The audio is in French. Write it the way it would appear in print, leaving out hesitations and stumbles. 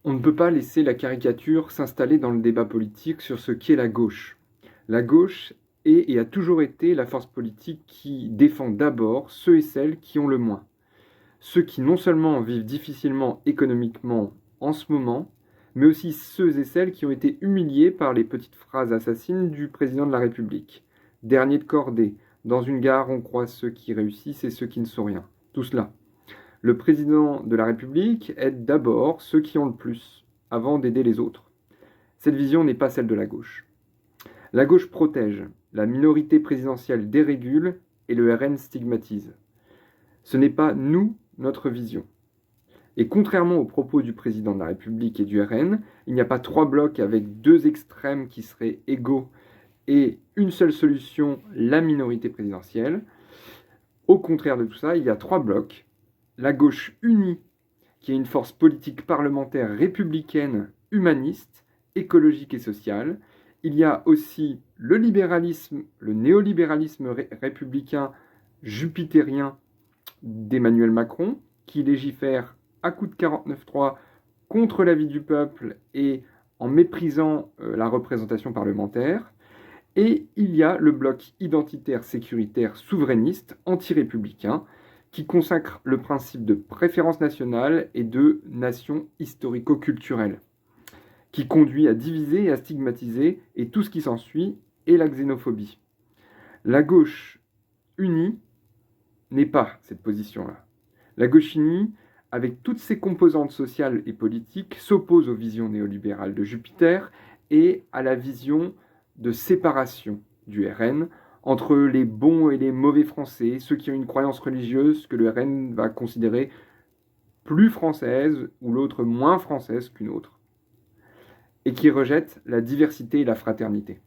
On ne peut pas laisser la caricature s'installer dans le débat politique sur ce qu'est la gauche. La gauche est et a toujours été la force politique qui défend d'abord ceux et celles qui ont le moins. Ceux qui non seulement vivent difficilement économiquement en ce moment, mais aussi ceux et celles qui ont été humiliés par les petites phrases assassines du président de la République. Dernier de cordée, dans une gare on croise ceux qui réussissent et ceux qui ne sont rien. Tout cela. Le président de la République aide d'abord ceux qui ont le plus, avant d'aider les autres. Cette vision n'est pas celle de la gauche. La gauche protège, la minorité présidentielle dérégule et le RN stigmatise. Ce n'est pas nous, notre vision. Et contrairement aux propos du président de la République et du RN, il n'y a pas trois blocs avec deux extrêmes qui seraient égaux et une seule solution, la minorité présidentielle. Au contraire de tout ça, il y a trois blocs. La gauche unie, qui est une force politique parlementaire républicaine, humaniste, écologique et sociale. Il y a aussi le libéralisme, le néolibéralisme républicain jupitérien d'Emmanuel Macron, qui légifère à coup de 49.3 contre l'avis du peuple et en méprisant la représentation parlementaire. Et il y a le bloc identitaire, sécuritaire, souverainiste, anti-républicain, qui consacre le principe de préférence nationale et de nation historico-culturelle, qui conduit à diviser et à stigmatiser, et tout ce qui s'ensuit est la xénophobie. La gauche unie n'est pas cette position-là. La gauche unie, avec toutes ses composantes sociales et politiques, s'oppose aux visions néolibérales de Jupiter et à la vision de séparation du RN entre les bons et les mauvais Français, ceux qui ont une croyance religieuse que le RN va considérer plus française ou l'autre moins française qu'une autre, et qui rejette la diversité et la fraternité.